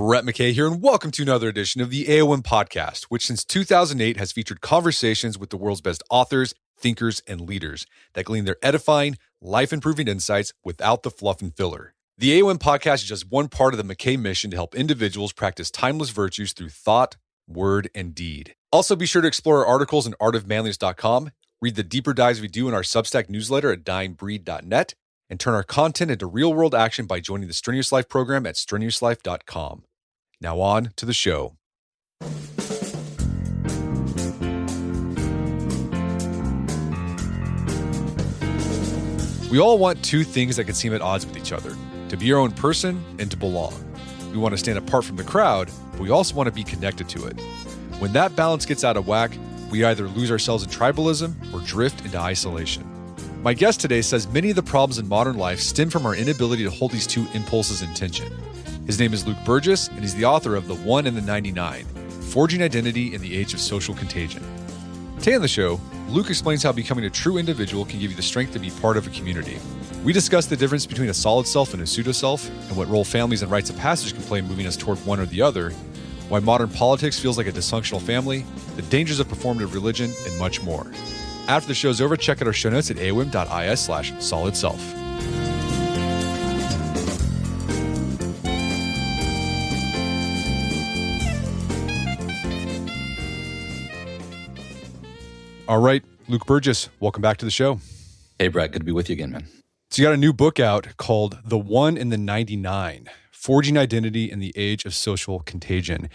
Brett McKay here, and welcome to another edition of the AOM podcast, which since 2008 has featured conversations with the world's best authors, thinkers, and leaders that glean their edifying, life-improving insights without the fluff and filler. The AOM podcast is just one part of the McKay mission to help individuals practice timeless virtues through thought, word, and deed. Also, be sure to explore our articles in artofmanliness.com, read the deeper dives we do in our Substack newsletter at dyingbreed.net, and turn our content into real-world action by joining the Strenuous Life program at strenuouslife.com. Now on to the show. We all want two things that can seem at odds with each other: to be our own person and to belong. We want to stand apart from the crowd, but we also want to be connected to it. When that balance gets out of whack, we either lose ourselves in tribalism or drift into isolation. My guest today says many of the problems in modern life stem from our inability to hold these two impulses in tension. His name is Luke Burgis, and he's the author of The 1 and the 99, Forging Identity in the Age of Social Contagion. Today on the show, Luke explains how becoming a true individual can give you the strength to be part of a community. We discuss the difference between a solid self and a pseudo self, and what role families and rites of passage can play in moving us toward one or the other, why modern politics feels like a dysfunctional family, the dangers of performative religion, and much more. After the show's over, check out our show notes at aom.is/solidself. All right, Luke Burgis, welcome back to the show. Hey, Brett, good to be with you again, man. So you got a new book out called The 1 and the 99, Forging Identity in the Age of Social Contagion.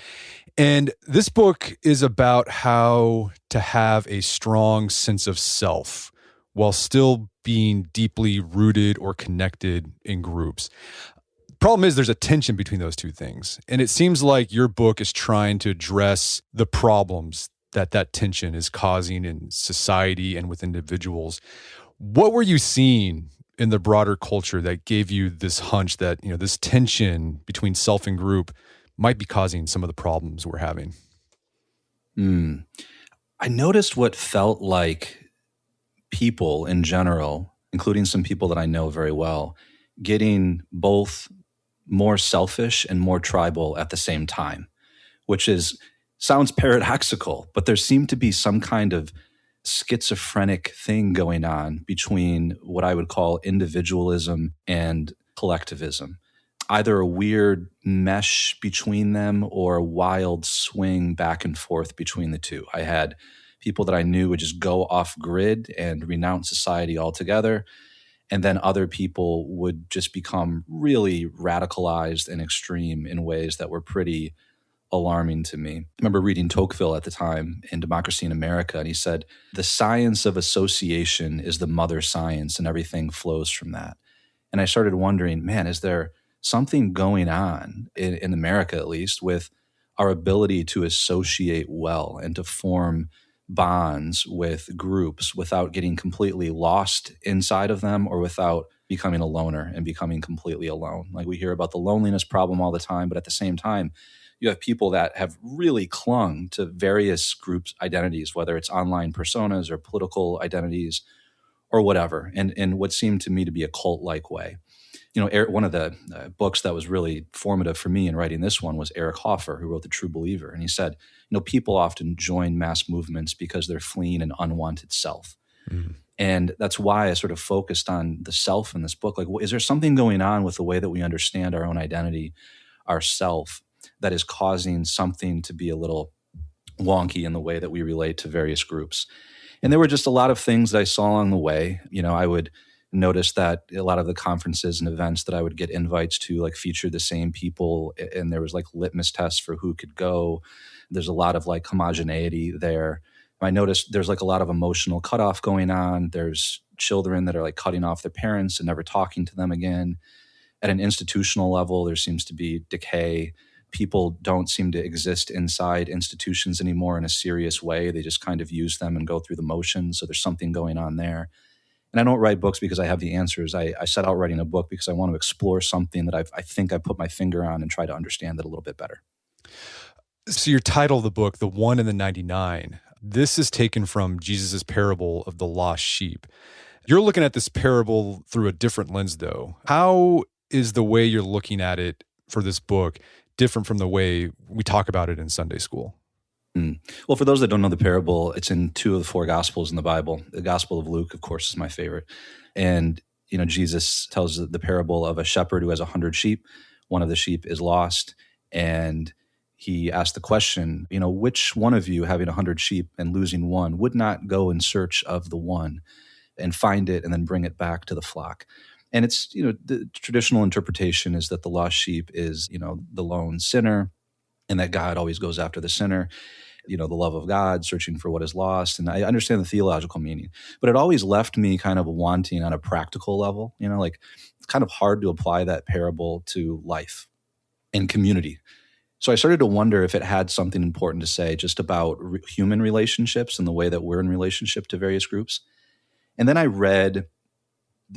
And this book is about how to have a strong sense of self while still being deeply rooted or connected in groups. Problem is there's a tension between those two things. And it seems like your book is trying to address the problems that tension is causing in society and with individuals. What were you seeing in the broader culture that gave you this hunch that, this tension between self and group might be causing some of the problems we're having? I noticed what felt like people in general, including some people that I know very well, getting both more selfish and more tribal at the same time, which sounds paradoxical, but there seemed to be some kind of schizophrenic thing going on between what I would call individualism and collectivism. Either a weird mesh between them or a wild swing back and forth between the two. I had people that I knew would just go off grid and renounce society altogether. And then other people would just become really radicalized and extreme in ways that were pretty alarming to me. I remember reading Tocqueville at the time in Democracy in America, and he said, the science of association is the mother science, and everything flows from that. And I started wondering, man, is there something going on in America, at least, with our ability to associate well and to form bonds with groups without getting completely lost inside of them or without becoming a loner and becoming completely alone? Like, we hear about the loneliness problem all the time, but at the same time, you have people that have really clung to various groups' identities, whether it's online personas or political identities or whatever, and what seemed to me to be a cult-like way. One of the books that was really formative for me in writing this one was Eric Hoffer, who wrote The True Believer. And he said, people often join mass movements because they're fleeing an unwanted self. And that's why I sort of focused on the self in this book. Like, is there something going on with the way that we understand our own identity, our self, that is causing something to be a little wonky in the way that we relate to various groups? And there were just a lot of things that I saw along the way. I would notice that a lot of the conferences and events that I would get invites to featured the same people, and there was litmus tests for who could go. There's a lot of homogeneity there. I noticed there's a lot of emotional cutoff going on. There's children that are cutting off their parents and never talking to them again. At an institutional level, there seems to be decay. People don't seem to exist inside institutions anymore in a serious way. They just kind of use them and go through the motions. So there's something going on there. And I don't write books because I have the answers. I set out writing a book because I want to explore something that I think I put my finger on and try to understand it a little bit better. So your title of the book, The 1 and the 99, this is taken from Jesus' parable of the lost sheep. You're looking at this parable through a different lens, though. How is the way you're looking at it for this book different from the way we talk about it in Sunday school? Well, for those that don't know the parable, it's in 2 of the 4 Gospels in the Bible. The Gospel of Luke, of course, is my favorite. And, Jesus tells the parable of a shepherd who has 100 sheep. One of the sheep is lost. And he asked the question, which one of you having 100 sheep and losing one would not go in search of the one and find it and then bring it back to the flock? And it's, the traditional interpretation is that the lost sheep is, the lone sinner, and that God always goes after the sinner. The love of God, searching for what is lost. And I understand the theological meaning, but it always left me kind of wanting on a practical level, it's kind of hard to apply that parable to life and community. So I started to wonder if it had something important to say just about human relationships and the way that we're in relationship to various groups. And then I read,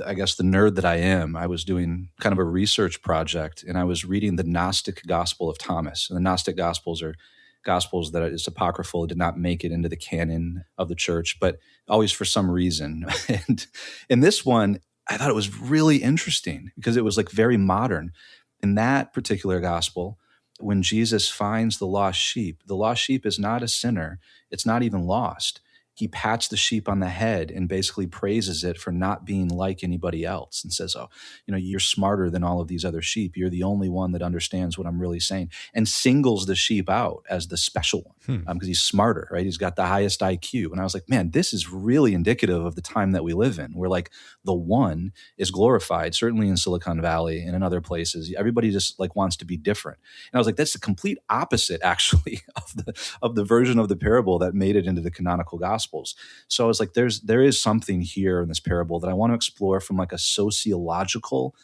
I guess the nerd that I am, I was doing kind of a research project, and I was reading the Gnostic Gospel of Thomas. And the Gnostic Gospels are Gospels that is apocryphal, did not make it into the canon of the church, but always for some reason. And in this one, I thought it was really interesting because it was like very modern. In that particular gospel, when Jesus finds the lost sheep is not a sinner. It's not even lost. He pats the sheep on the head and basically praises it for not being like anybody else and says, you're smarter than all of these other sheep. You're the only one that understands what I'm really saying, and singles the sheep out as the special one because he's smarter, right? He's got the highest IQ. And I was like, man, this is really indicative of the time that we live in, where like the one is glorified, certainly in Silicon Valley and in other places. Everybody just like wants to be different. And I was like, that's the complete opposite actually of the version of the parable that made it into the canonical gospel. So I was like, there is something here in this parable that I want to explore from like a sociological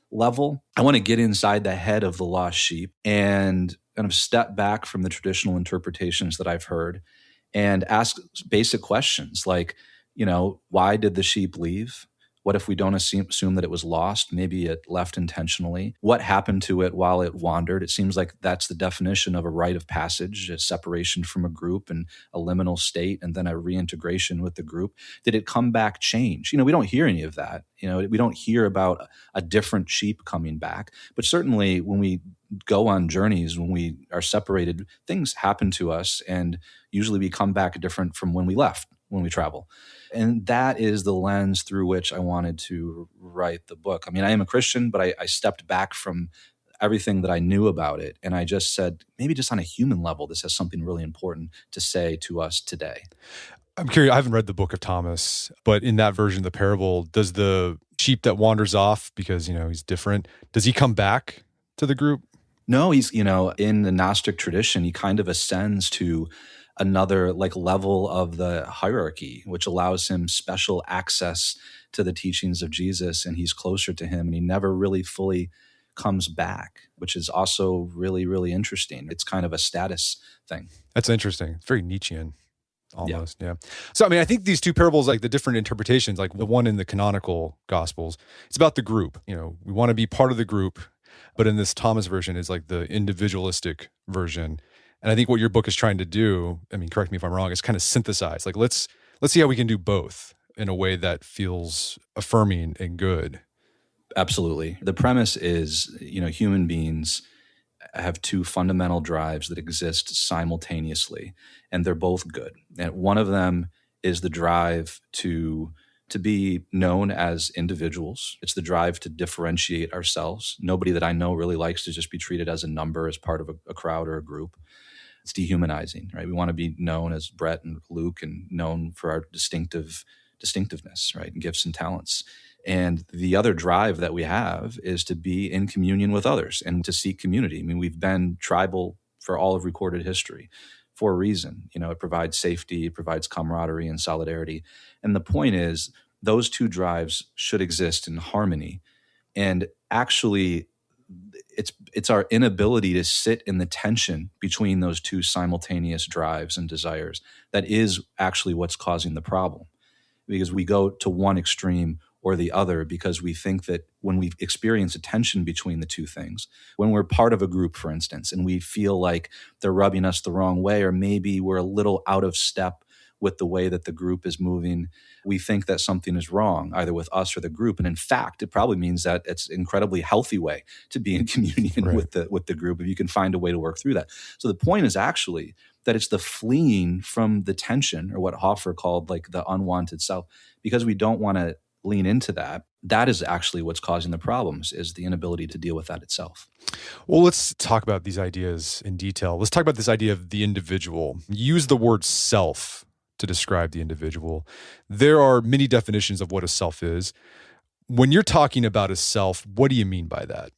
level. I want to get inside the head of the lost sheep and kind of step back from the traditional interpretations that I've heard and ask basic questions like, why did the sheep leave? What if we don't assume that it was lost? Maybe it left intentionally. What happened to it while it wandered? It seems like that's the definition of a rite of passage, a separation from a group and a liminal state, and then a reintegration with the group. Did it come back changed? We don't hear any of that. We don't hear about a different sheep coming back. But certainly when we go on journeys, when we are separated, things happen to us, and usually we come back different from when we left, when we travel. And that is the lens through which I wanted to write the book. I mean, I am a Christian, but I stepped back from everything that I knew about it. And I just said, maybe just on a human level, this has something really important to say to us today. I'm curious, I haven't read the book of Thomas, but in that version of the parable, does the sheep that wanders off because, he's different, does he come back to the group? No, he's, in the Gnostic tradition, he kind of ascends to another like level of the hierarchy, which allows him special access to the teachings of Jesus, and he's closer to him, and he never really fully comes back, which is also really, really interesting. It's kind of a status thing. That's interesting. It's very Nietzschean almost. Yeah. So, I mean, I think these two parables, like the different interpretations, like the one in the canonical Gospels, it's about the group. We want to be part of the group, but in this Thomas version is like the individualistic version. And I think what your book is trying to do, I mean, correct me if I'm wrong, is kind of synthesize. Like, let's see how we can do both in a way that feels affirming and good. Absolutely. The premise is, human beings have two fundamental drives that exist simultaneously, and they're both good. And one of them is the drive to be known as individuals. It's the drive to differentiate ourselves. Nobody that I know really likes to just be treated as a number, as part of a crowd or a group. It's dehumanizing, right? We want to be known as Brett and Luke and known for our distinctiveness, right? And gifts and talents. And the other drive that we have is to be in communion with others and to seek community. I mean, we've been tribal for all of recorded history for a reason. It provides safety, it provides camaraderie and solidarity. And the point is, those two drives should exist in harmony. And actually, it's our inability to sit in the tension between those two simultaneous drives and desires that is actually what's causing the problem. Because we go to one extreme or the other because we think that when we experience a tension between the two things, when we're part of a group, for instance, and we feel like they're rubbing us the wrong way, or maybe we're a little out of step with the way that the group is moving, we think that something is wrong, either with us or the group. And in fact, it probably means that it's an incredibly healthy way to be in communion Right. with the group if you can find a way to work through that. So the point is actually that it's the fleeing from the tension, or what Hoffer called like the unwanted self, because we don't want to lean into that. That is actually what's causing the problems, is the inability to deal with that itself. Well, let's talk about these ideas in detail. Let's talk about this idea of the individual. Use the word self to describe the individual. There are many definitions of what a self is. When you're talking about a self, what do you mean by that?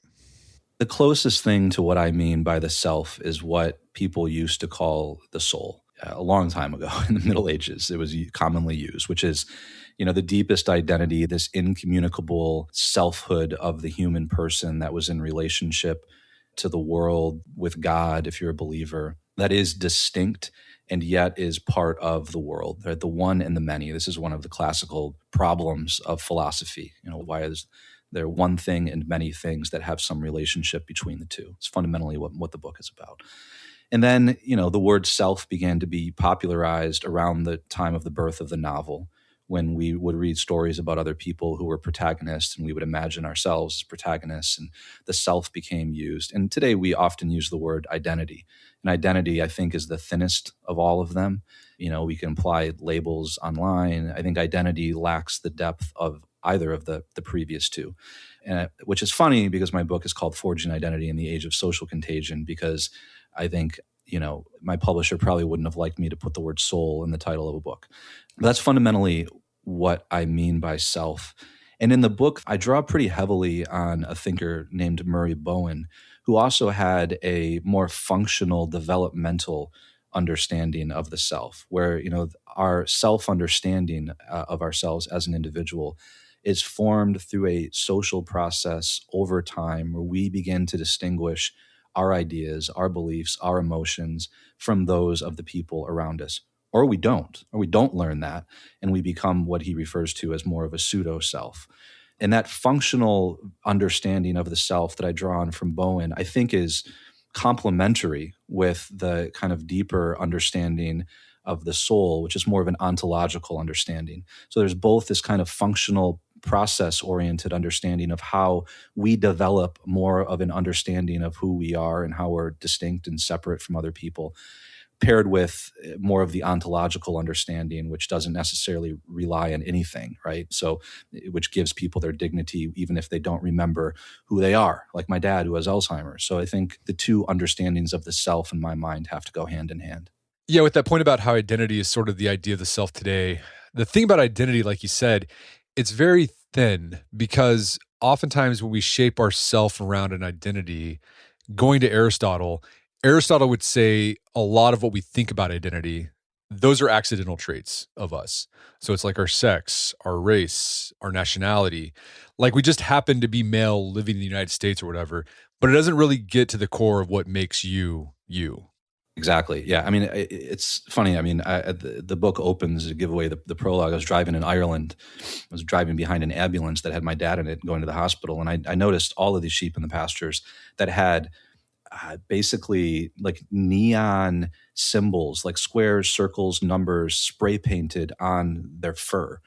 The closest thing to what I mean by the self is what people used to call the soul. A long time ago in the Middle Ages, it was commonly used, which is, the deepest identity, this incommunicable selfhood of the human person that was in relationship to the world, with God, if you're a believer, that is distinct and yet is part of the world. They're the one and the many. This is one of the classical problems of philosophy. Why is there one thing and many things that have some relationship between the two? It's fundamentally what the book is about. And then, the word self began to be popularized around the time of the birth of the novel, when we would read stories about other people who were protagonists and we would imagine ourselves as protagonists, and the self became used. And today we often use the word identity. And identity, I think, is the thinnest of all of them. We can apply labels online. I think identity lacks the depth of either of the previous two. And which is funny, because my book is called Forging Identity in the Age of Social Contagion, because I think, my publisher probably wouldn't have liked me to put the word soul in the title of a book. But that's fundamentally what I mean by self. And in the book, I draw pretty heavily on a thinker named Murray Bowen, who also had a more functional, developmental understanding of the self, where, our self-understanding of ourselves as an individual is formed through a social process over time, where we begin to distinguish our ideas, our beliefs, our emotions from those of the people around us. Or we don't learn that, and we become what he refers to as more of a pseudo self. And that functional understanding of the self that I draw on from Bowen, I think, is complementary with the kind of deeper understanding of the soul, which is more of an ontological understanding. So there's both this kind of functional, process-oriented understanding of how we develop more of an understanding of who we are and how we're distinct and separate from other people, paired with more of the ontological understanding, which doesn't necessarily rely on anything, right? So, which gives people their dignity, even if they don't remember who they are, like my dad, who has Alzheimer's. So I think the two understandings of the self in my mind have to go hand in hand. Yeah, with that point about how identity is sort of the idea of the self today, the thing about identity, like you said, it's very thin, because oftentimes when we shape our self around an identity, going to Aristotle would say a lot of what we think about identity, those are accidental traits of us. So it's like our sex, our race, our nationality. Like we just happen to be male living in the United States or whatever, but it doesn't really get to the core of what makes you, you. Exactly. Yeah. I mean, it's funny. I mean, the book opens to give away the prologue. I was driving in Ireland. I was driving behind an ambulance that had my dad in it going to the hospital. And I noticed all of these sheep in the pastures that had basically like neon symbols, like squares, circles, numbers, spray painted on their fur.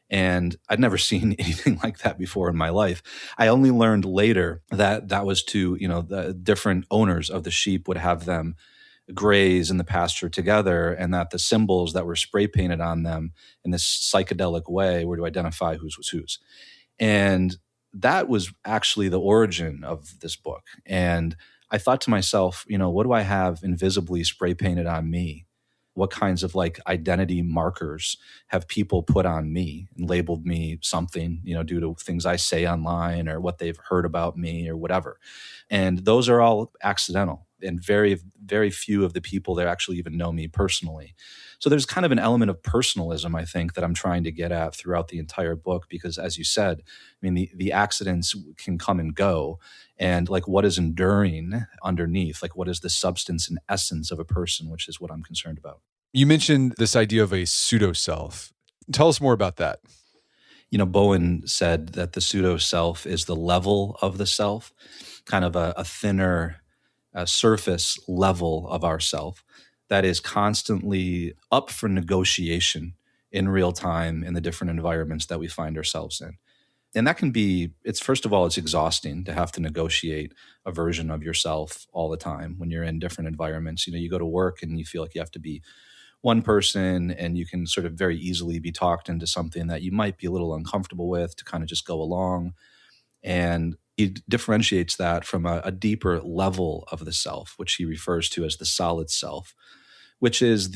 And I'd never seen anything like that before in my life. I only learned later that that was to, the different owners of the sheep would have them graze in the pasture together, and that the symbols that were spray painted on them in this psychedelic way were to identify whose was whose. And that was actually the origin of this book. And I thought to myself, what do I have invisibly spray painted on me? What kinds of like identity markers have people put on me and labeled me something, due to things I say online or what they've heard about me or whatever. And those are all accidental. And very, very few of the people that actually even know me personally. So there's kind of an element of personalism, I think, that I'm trying to get at throughout the entire book, because as you said, I mean, the accidents can come and go. And like what is enduring underneath, like what is the substance and essence of a person, which is what I'm concerned about. You mentioned this idea of a pseudo self. Tell us more about that. Bowen said that the pseudo self is the level of the self, kind of a thinner surface level of ourself that is constantly up for negotiation in real time in the different environments that we find ourselves in. And that can be, it's first of all, it's exhausting to have to negotiate a version of yourself all the time when you're in different environments. You go to work and you feel like you have to be one person, and you can sort of very easily be talked into something that you might be a little uncomfortable with to kind of just go along. And he differentiates that from a deeper level of the self, which he refers to as the solid self, which is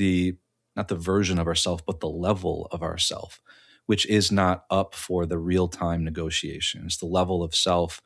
not the version of ourself, but the level of ourself, which is not up for the real-time negotiation. It's the level of self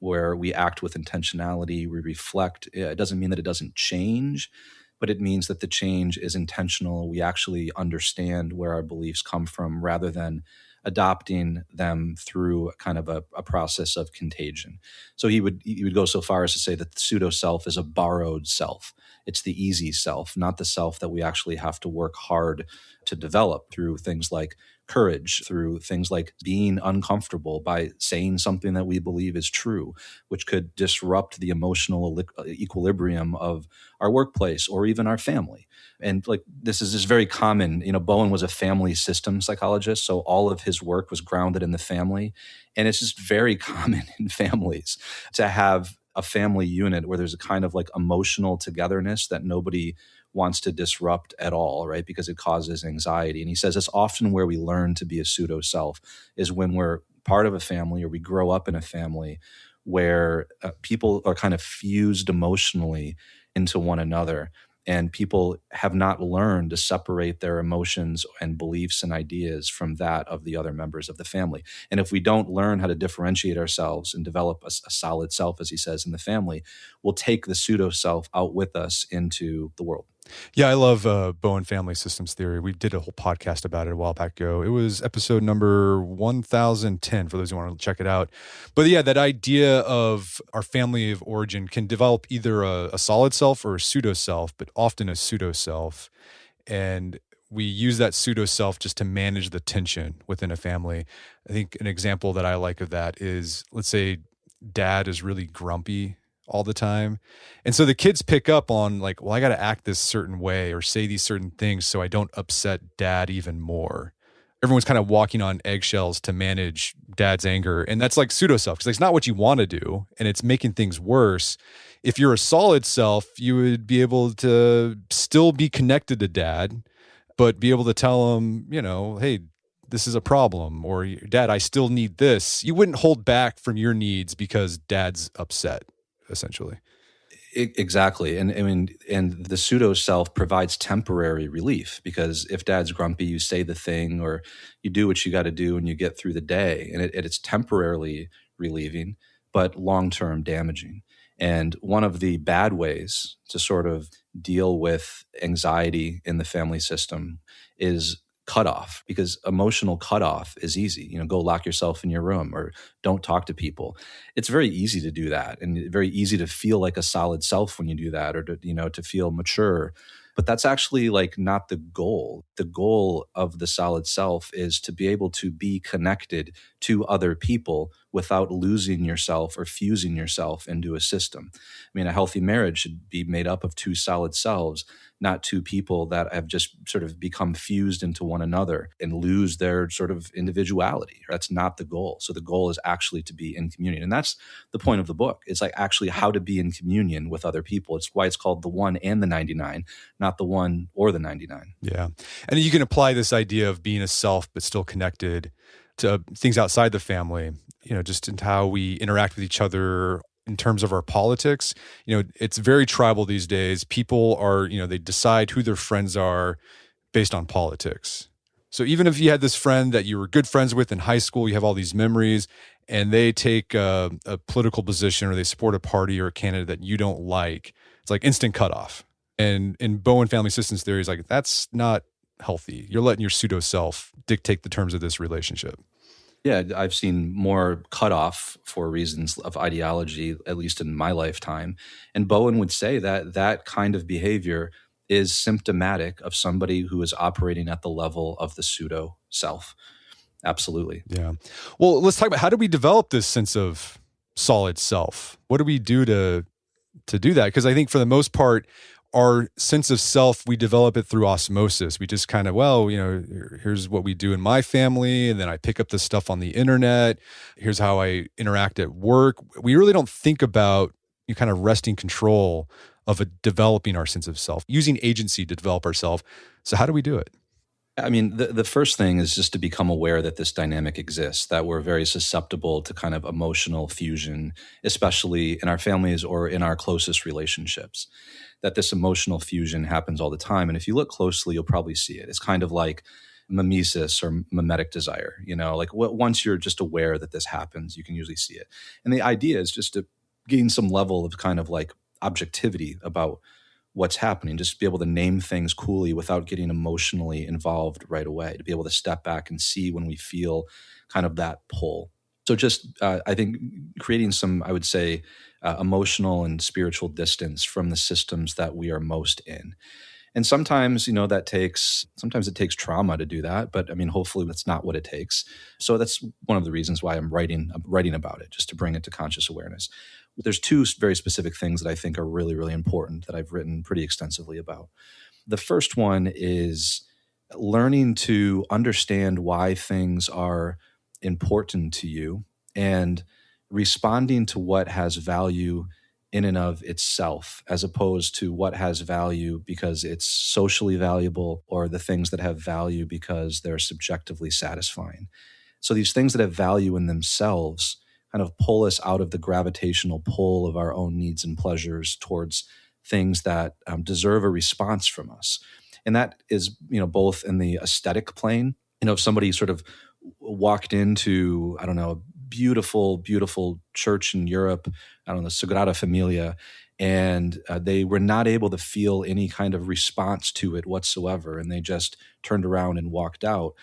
where we act with intentionality, we reflect. It doesn't mean that it doesn't change, but it means that the change is intentional. We actually understand where our beliefs come from rather than adopting them through kind of a process of contagion. So he would go so far as to say that the pseudo self is a borrowed self. It's the easy self, not the self that we actually have to work hard to develop through things like courage, through things like being uncomfortable by saying something that we believe is true, which could disrupt the emotional equilibrium of our workplace or even our family. And like this is just very common. Bowen was a family system psychologist, so all of his work was grounded in the family. And it's just very common in families to have a family unit where there's a kind of like emotional togetherness that nobody wants to disrupt at all, right? Because it causes anxiety. And he says it's often where we learn to be a pseudo self is when we're part of a family or we grow up in a family where people are kind of fused emotionally into one another. And people have not learned to separate their emotions and beliefs and ideas from that of the other members of the family. And if we don't learn how to differentiate ourselves and develop a solid self, as he says, in the family, we'll take the pseudo self out with us into the world. Yeah, I love Bowen family systems theory. We did a whole podcast about it a while back ago. It was episode number 1010 for those who want to check it out. But yeah, that idea of our family of origin can develop either a solid self or a pseudo self, but often a pseudo self. And we use that pseudo self just to manage the tension within a family. I think an example that I like of that is, let's say dad is really grumpy all the time. And so the kids pick up on like, well, I got to act this certain way or say these certain things so I don't upset dad even more. Everyone's kind of walking on eggshells to manage dad's anger. And that's like pseudo self because it's not what you want to do. And it's making things worse. If you're a solid self, you would be able to still be connected to dad, but be able to tell him, hey, this is a problem, or dad, I still need this. You wouldn't hold back from your needs because dad's upset. Essentially. Exactly. And the pseudo self provides temporary relief because if dad's grumpy, you say the thing or you do what you got to do and you get through the day. And it's temporarily relieving, but long-term damaging. And one of the bad ways to sort of deal with anxiety in the family system is cutoff, because emotional cutoff is easy. Go lock yourself in your room or don't talk to people. It's very easy to do that and very easy to feel like a solid self when you do that or to feel mature. But that's actually like not the goal. The goal of the solid self is to be able to be connected to other people without losing yourself or fusing yourself into a system. A healthy marriage should be made up of two solid selves, not two people that have just sort of become fused into one another and lose their sort of individuality. That's not the goal. So the goal is actually to be in communion. And that's the point of the book. It's like actually how to be in communion with other people. It's why it's called the 1 and the 99, not the 1 or the 99. Yeah. And you can apply this idea of being a self but still connected to things outside the family, just in how we interact with each other in terms of our politics. It's very tribal these days. People are, they decide who their friends are based on politics. So even if you had this friend that you were good friends with in high school, you have all these memories, and they take a political position or they support a party or a candidate that you don't like, it's like instant cutoff. And in Bowen family systems theory, it's like, that's not healthy. You're letting your pseudo self dictate the terms of this relationship. Yeah, I've seen more cutoff for reasons of ideology, at least in my lifetime. And Bowen would say that that kind of behavior is symptomatic of somebody who is operating at the level of the pseudo self. Absolutely. Yeah. Well, let's talk about how do we develop this sense of solid self? What do we do to do that? Because I think for the most part, our sense of self, we develop it through osmosis. We just kind of, here's what we do in my family, and then I pick up this stuff on the internet. Here's how I interact at work. We really don't think about kind of wresting control of developing our sense of self, using agency to develop ourselves. So how do we do it? I mean, the first thing is just to become aware that this dynamic exists, that we're very susceptible to kind of emotional fusion, especially in our families or in our closest relationships, that this emotional fusion happens all the time. And if you look closely, you'll probably see it. It's kind of like mimesis or mimetic desire, like once you're just aware that this happens, you can usually see it. And the idea is just to gain some level of kind of like objectivity about what's happening, just to be able to name things coolly without getting emotionally involved right away, to be able to step back and see when we feel kind of that pull. So just, I think, creating some, I would say, emotional and spiritual distance from the systems that we are most in. And sometimes, sometimes it takes trauma to do that, but I mean, hopefully that's not what it takes. So that's one of the reasons why I'm writing about it, just to bring it to conscious awareness. There's two very specific things that I think are really, really important that I've written pretty extensively about. The first one is learning to understand why things are important to you and responding to what has value in and of itself, as opposed to what has value because it's socially valuable, or the things that have value because they're subjectively satisfying. So these things that have value in themselves kind of pull us out of the gravitational pull of our own needs and pleasures towards things that deserve a response from us. And that is, both in the aesthetic plane. If somebody sort of walked into, I don't know, a beautiful, beautiful church in Europe, I don't know, Sagrada Familia, and they were not able to feel any kind of response to it whatsoever, and they just turned around and walked out,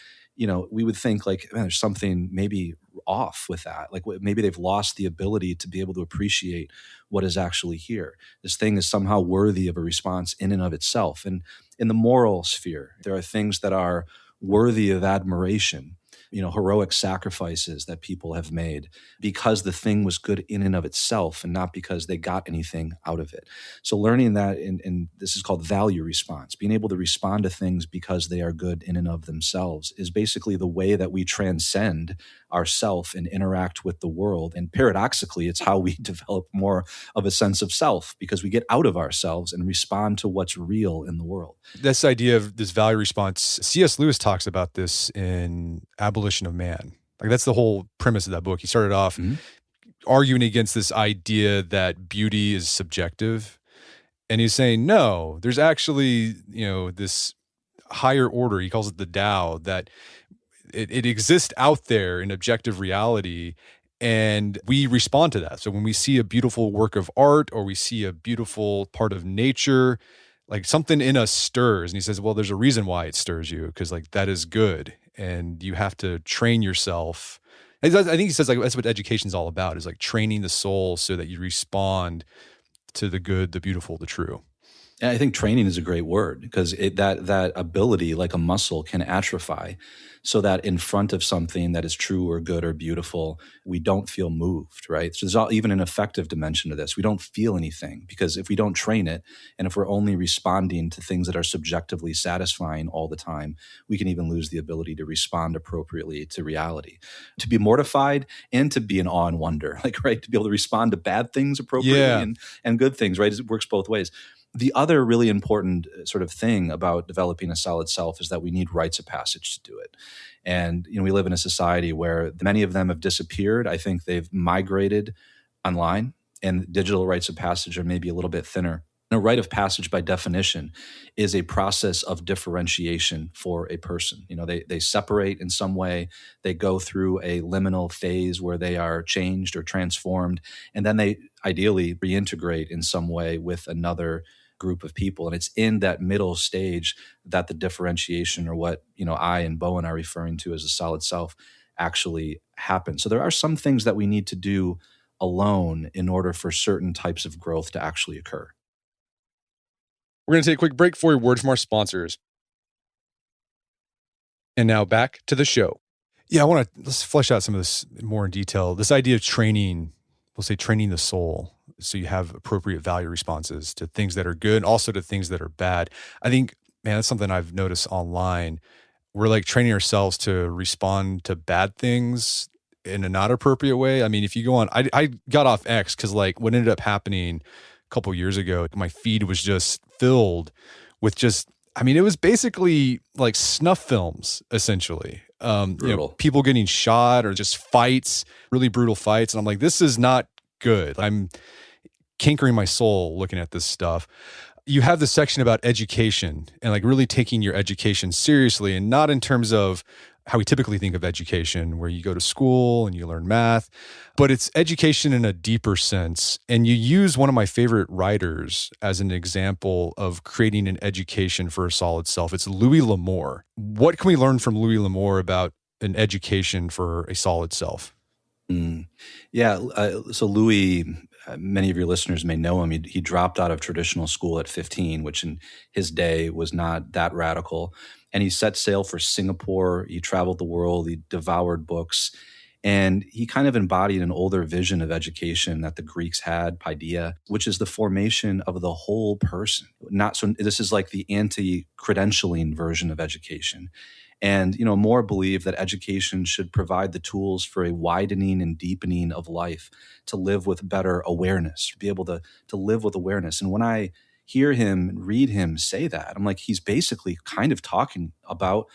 we would think like, man, there's something maybe off with that. Like maybe they've lost the ability to be able to appreciate what is actually here. This thing is somehow worthy of a response in and of itself. And in the moral sphere, there are things that are worthy of admiration, heroic sacrifices that people have made because the thing was good in and of itself and not because they got anything out of it. So learning that, and this is called value response, being able to respond to things because they are good in and of themselves is basically the way that we transcend ourself and interact with the world. And paradoxically, it's how we develop more of a sense of self, because we get out of ourselves and respond to what's real in the world. This idea of this value response, C.S. Lewis talks about this in Abolition of Man. Like that's the whole premise of that book. He started off arguing against this idea that beauty is subjective. And he's saying, no, there's actually, this higher order, he calls it the Tao, that it exists out there in objective reality, and we respond to that. So when we see a beautiful work of art or we see a beautiful part of nature, like something in us stirs. And he says, well, there's a reason why it stirs you, because like that is good. And you have to train yourself. I think he says like that's what education is all about, is like training the soul so that you respond to the good, the beautiful, the true. And I think training is a great word, because that ability, like a muscle, can atrophy, so that in front of something that is true or good or beautiful, we don't feel moved, right? So there's even an affective dimension to this. We don't feel anything, because if we don't train it, and if we're only responding to things that are subjectively satisfying all the time, we can even lose the ability to respond appropriately to reality, to be mortified and to be in awe and wonder, like, right? To be able to respond to bad things appropriately and good things, right? It works both ways. The other really important sort of thing about developing a solid self is that we need rites of passage to do it. And, we live in a society where many of them have disappeared. I think they've migrated online, and digital rites of passage are maybe a little bit thinner. And a rite of passage, by definition, is a process of differentiation for a person. They separate in some way. They go through a liminal phase where they are changed or transformed, and then they ideally reintegrate in some way with another group of people. And it's in that middle stage that the differentiation, or what I and Bowen are referring to as a solid self, actually happens. So there are some things that we need to do alone in order for certain types of growth to actually occur. We're going to take a quick break for a word from our sponsors. And now back to the show. Yeah, let's flesh out some of this more in detail. This idea of training, we'll say training the soul. so you have appropriate value responses to things that are good, also to things that are bad. I think, man, that's something I've noticed online. We're like training ourselves to respond to bad things in a not appropriate way. I mean, if you go on, I got off X because like what ended up happening a couple years ago, my feed was just filled with just, I mean, it was basically like snuff films, essentially. People getting shot or just fights, really brutal fights. And I'm like, this is not good. I'm kinkering my soul looking at this stuff. You have the section about education and like really taking your education seriously, and not in terms of how we typically think of education, where you go to school and you learn math, but it's education in a deeper sense. And you use one of my favorite writers as an example of creating an education for a solid self. It's Louis L'Amour. What can we learn from Louis L'Amour about an education for a solid self? So Louis, many of your listeners may know him. He dropped out of traditional school at 15, which in his day was not that radical. And he set sail for Singapore. He traveled the world. He devoured books. And he kind of embodied an older vision of education that the Greeks had, paideia, which is the formation of the whole person. This is like the anti-credentialing version of education. And, Moore believed that education should provide the tools for a widening and deepening of life, to live with better awareness, be able to live with awareness. And when I hear him, read him say that, I'm like, he's basically kind of talking about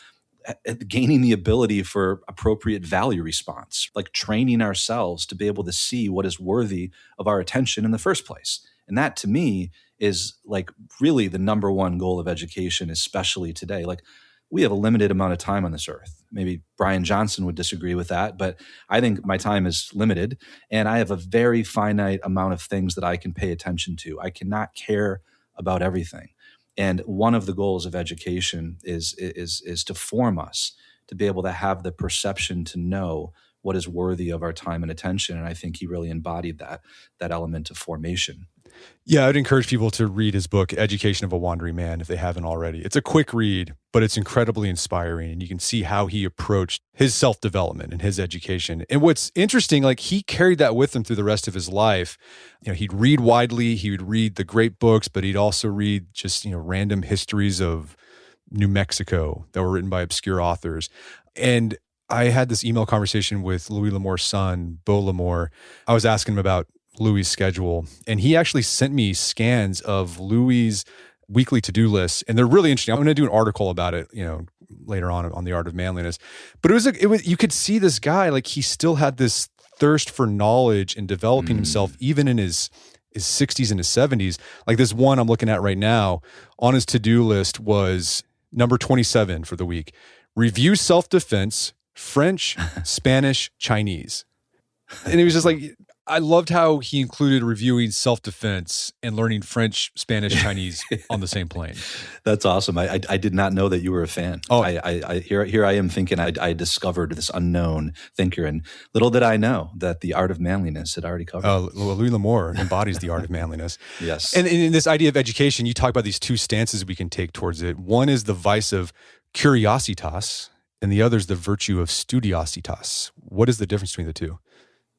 gaining the ability for appropriate value response, like training ourselves to be able to see what is worthy of our attention in the first place. And that to me is like really the number one goal of education, especially today. Like, we have a limited amount of time on this earth. Maybe Brian Johnson would disagree with that, but I think my time is limited and I have a very finite amount of things that I can pay attention to. I cannot care about everything. And one of the goals of education is to form us to be able to have the perception to know what is worthy of our time and attention. And I think he really embodied that element of formation. Yeah, I'd encourage people to read his book, Education of a Wandering Man, if they haven't already. It's a quick read, but it's incredibly inspiring. And you can see how he approached his self-development and his education. And what's interesting, like he carried that with him through the rest of his life. He'd read widely, he would read the great books, but he'd also read just, random histories of New Mexico that were written by obscure authors. And I had this email conversation with Louis L'Amour's son, Beau L'Amour. I was asking him about Louis' schedule, and he actually sent me scans of Louis' weekly to-do lists, and they're really interesting. I'm going to do an article about it, later on the Art of Manliness. But it was you could see this guy, like he still had this thirst for knowledge and developing himself even in his 60s and his 70s. Like this one I'm looking at right now on his to-do list was number 27 for the week. Review self-defense, French, Spanish, Chinese. And it was just like, I loved how he included reviewing self-defense and learning French, Spanish, Chinese on the same plane. That's awesome. I did not know that you were a fan. Oh, here I am thinking I discovered this unknown thinker, and little did I know that the Art of Manliness had already covered. Louis L'Amour embodies the Art of Manliness. Yes. And in this idea of education, you talk about these two stances we can take towards it. One is the vice of Curiositas, and the other is the virtue of Studiositas. What is the difference between the two?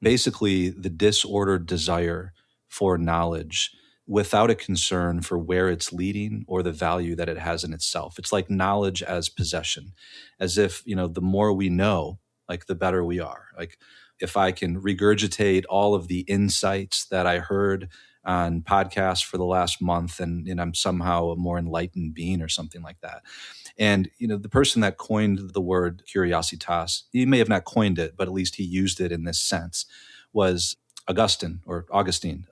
Basically, the disordered desire for knowledge without a concern for where it's leading or the value that it has in itself. It's like knowledge as possession, as if, the more we know, like the better we are. Like if I can regurgitate all of the insights that I heard on podcasts for the last month and I'm somehow a more enlightened being or something like that. And, the person that coined the word Curiositas, he may have not coined it, but at least he used it in this sense, was Augustine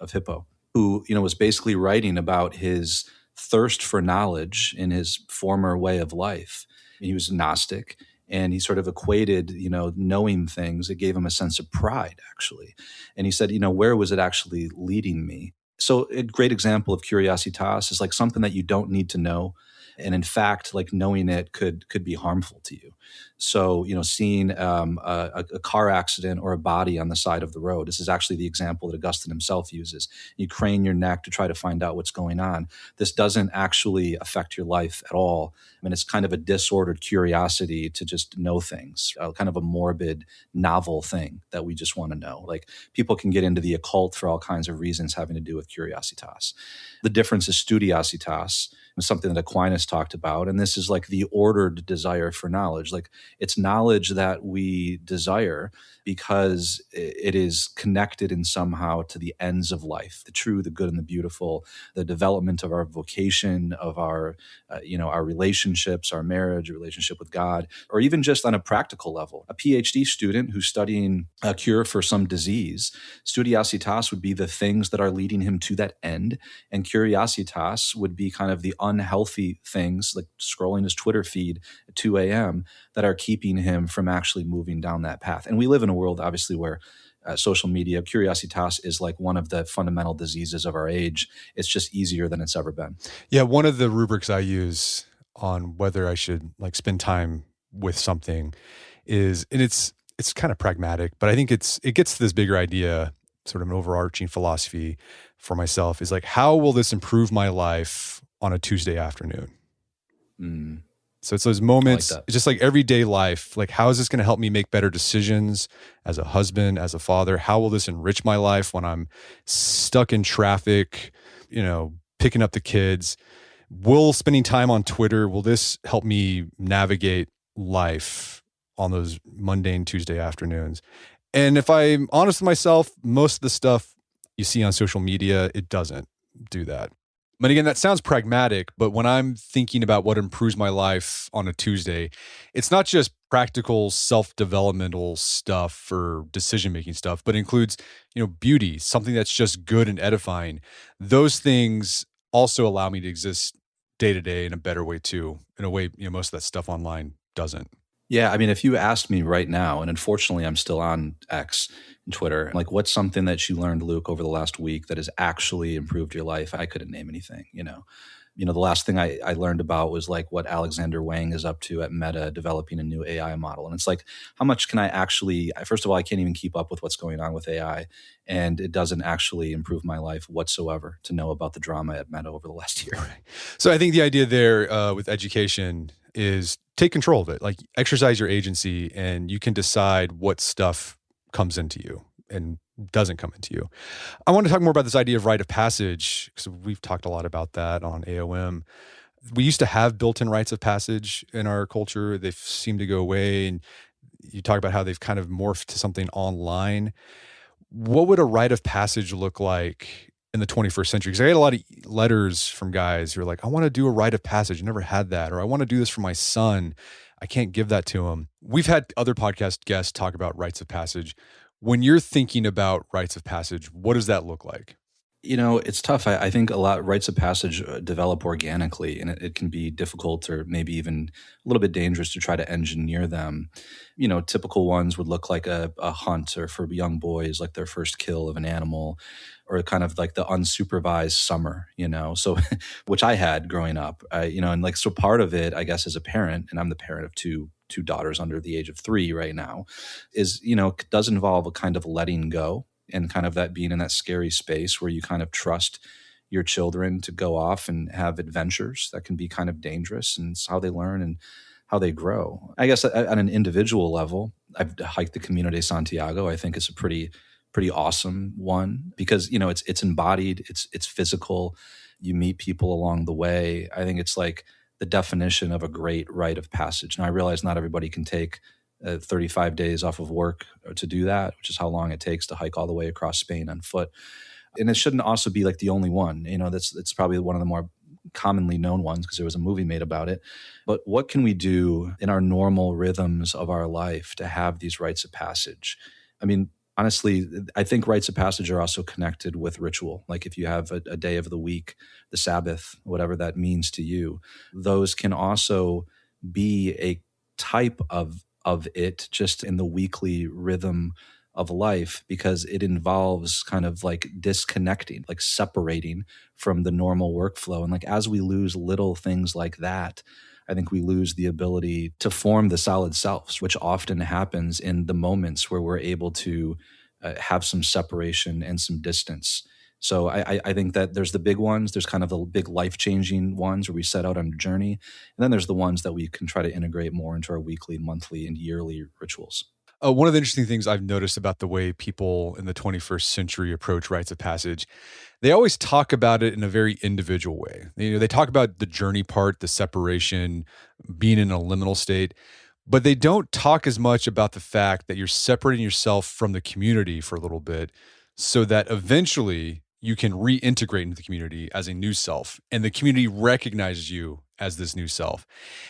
of Hippo, who, was basically writing about his thirst for knowledge in his former way of life. He was Gnostic, and he sort of equated, knowing things. It gave him a sense of pride, actually. And he said, where was it actually leading me? So a great example of Curiositas is like something that you don't need to know. And in fact, like knowing it could be harmful to you. So, seeing a car accident or a body on the side of the road, this is actually the example that Augustine himself uses. You crane your neck to try to find out what's going on. This doesn't actually affect your life at all. I mean, it's kind of a disordered curiosity to just know things, kind of a morbid, novel thing that we just want to know. Like people can get into the occult for all kinds of reasons having to do with Curiositas. The difference is Studiositas, something that Aquinas talked about. And this is like the ordered desire for knowledge. Like it's knowledge that we desire because it is connected in somehow to the ends of life, the true, the good, and the beautiful, the development of our vocation, of our, our relationships, our marriage, relationship with God, or even just on a practical level. A PhD student who's studying a cure for some disease, Studiositas would be the things that are leading him to that end, and Curiositas would be kind of the unhealthy things, like scrolling his Twitter feed at 2 a.m., that are keeping him from actually moving down that path. And we live in a world, obviously, where social media, Curiositas is like one of the fundamental diseases of our age. It's just easier than it's ever been. Yeah, one of the rubrics I use on whether I should like spend time with something is, and it's kind of pragmatic, but I think it gets to this bigger idea, sort of an overarching philosophy for myself, is like, how will this improve my life on a Tuesday afternoon? So it's those moments, it's just like everyday life. Like, how is this going to help me make better decisions as a husband, as a father? How will this enrich my life when I'm stuck in traffic, picking up the kids? Will spending time on Twitter, will this help me navigate life on those mundane Tuesday afternoons? And if I'm honest with myself, most of the stuff you see on social media, it doesn't do that. But again, that sounds pragmatic, but when I'm thinking about what improves my life on a Tuesday, it's not just practical self-developmental stuff or decision-making stuff, but includes, beauty, something that's just good and edifying. Those things also allow me to exist day to day in a better way too, in a way, most of that stuff online doesn't. Yeah, I mean, if you asked me right now, and unfortunately I'm still on X and Twitter, like what's something that you learned, Luke, over the last week that has actually improved your life? I couldn't name anything, The last thing I learned about was like what Alexander Wang is up to at Meta, developing a new AI model. And it's like, how much can I actually, first of all, I can't even keep up with what's going on with AI. And it doesn't actually improve my life whatsoever to know about the drama at Meta over the last year. Right. So I think the idea there with education is take control of it, like exercise your agency, and you can decide what stuff comes into you and doesn't come into you. I want to talk more about this idea of rite of passage, because we've talked a lot about that on AOM. We used to have built-in rites of passage in our culture. They've seemed to go away, and you talk about how they've kind of morphed to something online. What would a rite of passage look like in the 21st century? Because I get a lot of letters from guys who are like, I want to do a rite of passage. I never had that. Or I want to do this for my son. I can't give that to him. We've had other podcast guests talk about rites of passage. When you're thinking about rites of passage, what does that look like? It's tough. I think a lot rites of passage develop organically, and it can be difficult or maybe even a little bit dangerous to try to engineer them. Typical ones would look like a hunt, or for young boys, like their first kill of an animal, or kind of like the unsupervised summer, so which I had growing up, and like, so part of it, I guess, as a parent, and I'm the parent of two daughters under the age of 3 right now, is, does involve a kind of letting go, and kind of that being in that scary space where you kind of trust your children to go off and have adventures that can be kind of dangerous, and it's how they learn and how they grow. I guess at an individual level, I've hiked the Camino de Santiago. I think it's a pretty awesome one because, it's embodied, it's physical. You meet people along the way. I think it's like the definition of a great rite of passage. Now, I realize not everybody can take 35 days off of work to do that, which is how long it takes to hike all the way across Spain on foot. And it shouldn't also be like the only one. That's probably one of the more commonly known ones because there was a movie made about it. But what can we do in our normal rhythms of our life to have these rites of passage? I mean, honestly, I think rites of passage are also connected with ritual. Like if you have a day of the week, the Sabbath, whatever that means to you, those can also be a type of it just in the weekly rhythm of life, because it involves kind of like disconnecting, like separating from the normal workflow. And like as we lose little things like that, I think we lose the ability to form the solid selves, which often happens in the moments where we're able to have some separation and some distance. So I think that there's the big ones. There's kind of the big life-changing ones where we set out on a journey. And then there's the ones that we can try to integrate more into our weekly, monthly, and yearly rituals. One of the interesting things I've noticed about the way people in the 21st century approach rites of passage, they always talk about it in a very individual way. They talk about the journey part, the separation, being in a liminal state, but they don't talk as much about the fact that you're separating yourself from the community for a little bit so that eventually you can reintegrate into the community as a new self, and the community recognizes you as this new self.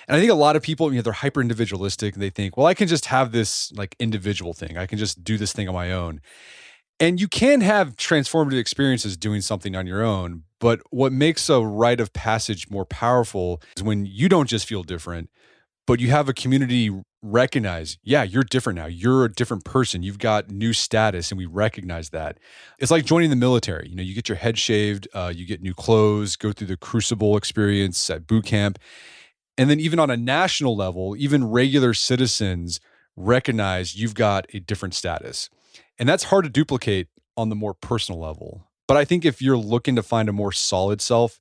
And I think a lot of people, they're hyper individualistic and they think, well, I can just have this like individual thing. I can just do this thing on my own. And you can have transformative experiences doing something on your own. But what makes a rite of passage more powerful is when you don't just feel different, but you have a community recognize, yeah, you're different now. You're a different person. You've got new status, and we recognize that. It's like joining the military. You get your head shaved, you get new clothes, go through the crucible experience at boot camp. And then even on a national level, even regular citizens recognize you've got a different status. And that's hard to duplicate on the more personal level. But I think if you're looking to find a more solid self,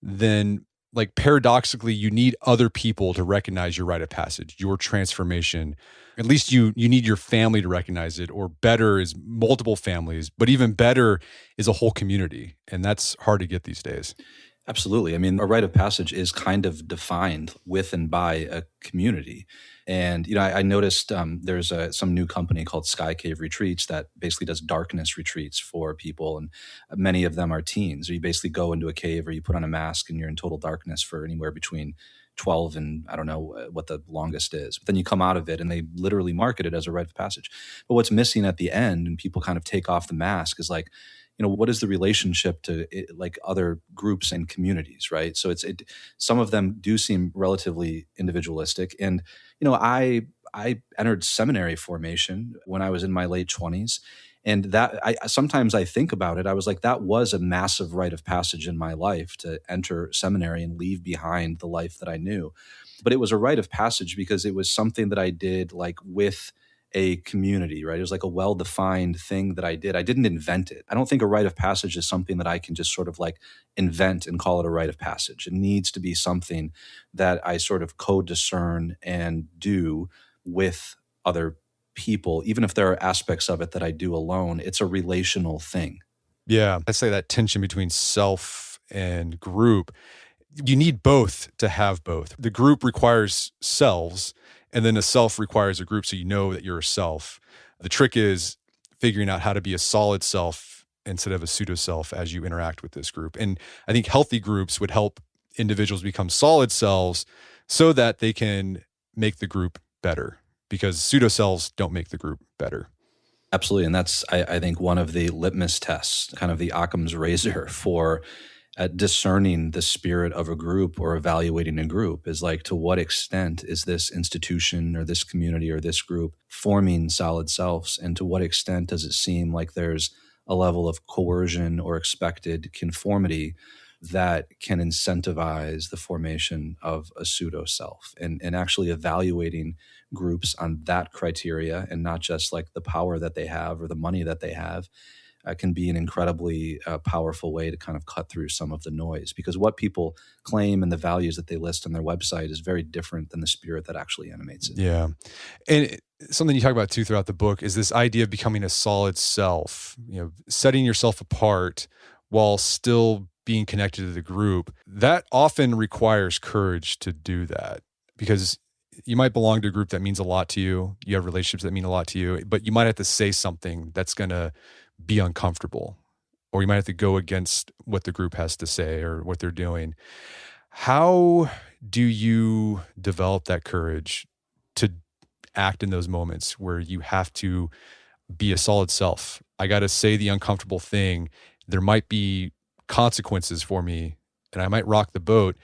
then like paradoxically, you need other people to recognize your rite of passage, your transformation. At least you need your family to recognize it, or better is multiple families, but even better is a whole community. And that's hard to get these days. Absolutely. I mean, a rite of passage is kind of defined with and by a community. And, I noticed there's some new company called Sky Cave Retreats that basically does darkness retreats for people. And many of them are teens. Or you basically go into a cave or you put on a mask and you're in total darkness for anywhere between 12 and I don't know what the longest is. But then you come out of it and they literally market it as a rite of passage. But what's missing at the end, and people kind of take off the mask, is like, what is the relationship to like other groups and communities, right? So some of them do seem relatively individualistic. And, I entered seminary formation when I was in my late 20s. And that sometimes I think about it, I was like, that was a massive rite of passage in my life to enter seminary and leave behind the life that I knew. But it was a rite of passage because it was something that I did like with a community, right? It was like a well-defined thing that I did. I didn't invent it. I don't think a rite of passage is something that I can just sort of like invent and call it a rite of passage. It needs to be something that I sort of co-discern and do with other people. Even if there are aspects of it that I do alone, it's a relational thing. Yeah, I say that tension between self and group. You need both to have both. The group requires selves, and then a self requires a group, so you know that you're a self. The trick is figuring out how to be a solid self instead of a pseudo self as you interact with this group. And I think healthy groups would help individuals become solid selves so that they can make the group better, because pseudo selves don't make the group better. Absolutely. And that's, I think, one of the litmus tests, kind of the Occam's razor for discerning the spirit of a group or evaluating a group, is like, to what extent is this institution or this community or this group forming solid selves? And to what extent does it seem like there's a level of coercion or expected conformity that can incentivize the formation of a pseudo self? And actually evaluating groups on that criteria, and not just like the power that they have or the money that they have, can be an incredibly powerful way to kind of cut through some of the noise, because what people claim and the values that they list on their website is very different than the spirit that actually animates it. Yeah. And something you talk about too throughout the book is this idea of becoming a solid self, setting yourself apart while still being connected to the group. That often requires courage to do that, because you might belong to a group that means a lot to you. You have relationships that mean a lot to you, but you might have to say something that's going to be uncomfortable, or you might have to go against what the group has to say or what they're doing. How do you develop that courage to act in those moments where you have to be a solid self? I got to say the uncomfortable thing. There might be consequences for me and I might rock the boat.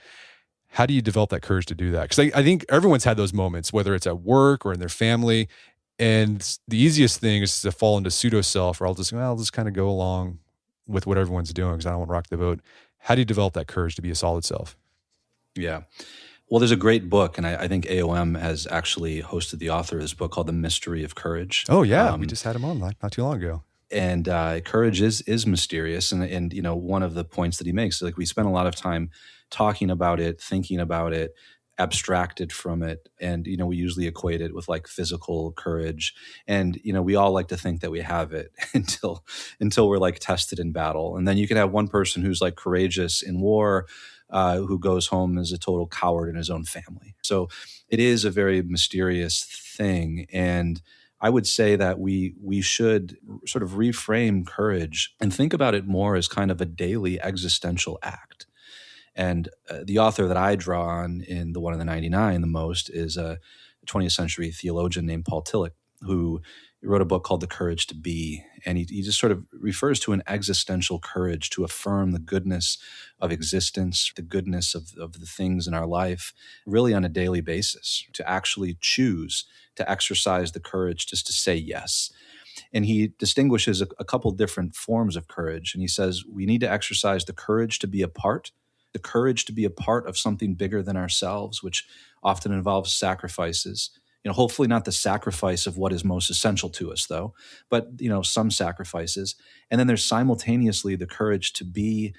How do you develop that courage to do that? Because I think everyone's had those moments, whether it's at work or in their family, And the easiest thing is to fall into pseudo self, or I'll just kind of go along with what everyone's doing because I don't want to rock the boat. How do you develop that courage to be a solid self? Yeah. Well, there's a great book, and I think AOM has actually hosted the author of this book called The Mystery of Courage. Oh yeah, we just had him on not too long ago. And courage is mysterious, and you know, one of the points that he makes is like we spend a lot of time talking about it, thinking about it, abstracted from it, and you know, we usually equate it with like physical courage, and you know, we all like to think that we have it until we're like tested in battle, and then you can have one person who's like courageous in war, who goes home as a total coward in his own family. So it is a very mysterious thing, and I would say that we should sort of reframe courage and think about it more as kind of a daily existential act. And the author that I draw on in The One of the 99 the most is a 20th century theologian named Paul Tillich, who wrote a book called The Courage to Be. And he just sort of refers to an existential courage to affirm the goodness of existence, the goodness of the things in our life, really on a daily basis, to actually choose to exercise the courage just to say yes. And he distinguishes a couple different forms of courage. And he says we need to exercise the courage to be a part of something bigger than ourselves, which often involves sacrifices. You know, hopefully not the sacrifice of what is most essential to us, though, but, you know, some sacrifices. And then there's simultaneously the courage to be,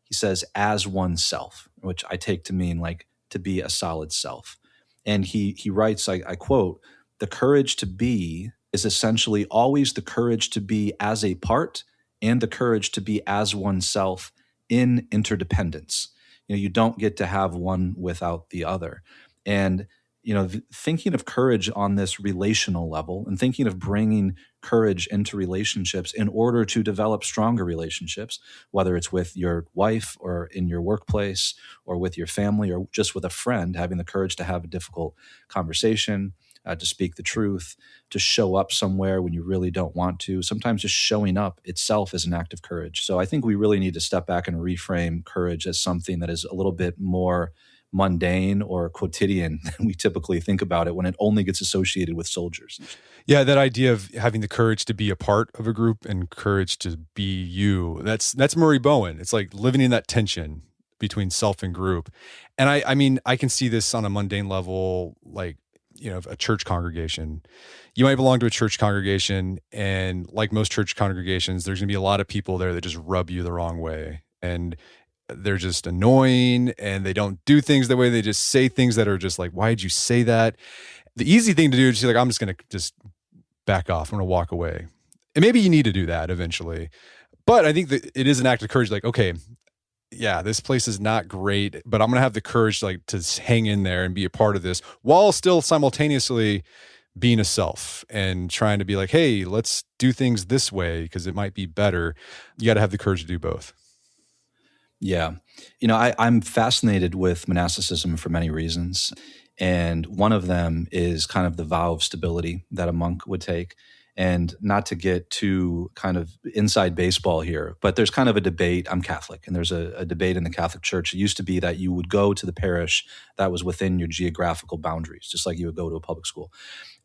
he says, as oneself, which I take to mean like to be a solid self. And he writes, I quote, "The courage to be is essentially always the courage to be as a part and the courage to be as oneself in interdependence." You know, you don't get to have one without the other. And you know, thinking of courage on this relational level and thinking of bringing courage into relationships in order to develop stronger relationships, whether it's with your wife or in your workplace or with your family or just with a friend, having the courage to have a difficult conversation, to speak the truth, to show up somewhere when you really don't want to. Sometimes just showing up itself is an act of courage. So I think we really need to step back and reframe courage as something that is a little bit more mundane or quotidian than we typically think about it when it only gets associated with soldiers. Yeah, that idea of having the courage to be a part of a group and courage to be you, that's Murray Bowen. It's like living in that tension between self and group. And I mean, I can see this on a mundane level, like, you know, a church congregation. You might belong to a church congregation, and like most church congregations, there's going to be a lot of people there that just rub you the wrong way. And they're just annoying and they don't do things the way. They just say things that are just like, why did you say that? The easy thing to do is just like, I'm just going to just back off. I'm going to walk away. And maybe you need to do that eventually. But I think that it is an act of courage. Like, okay, yeah, this place is not great, but I'm going to have the courage to hang in there and be a part of this while still simultaneously being a self and trying to be like, hey, let's do things this way because it might be better. You got to have the courage to do both. Yeah. You know, I'm fascinated with monasticism for many reasons. And one of them is kind of the vow of stability that a monk would take. And not to get too kind of inside baseball here, but there's kind of a debate. I'm Catholic, and there's a debate in the Catholic Church. It used to be that you would go to the parish that was within your geographical boundaries, just like you would go to a public school.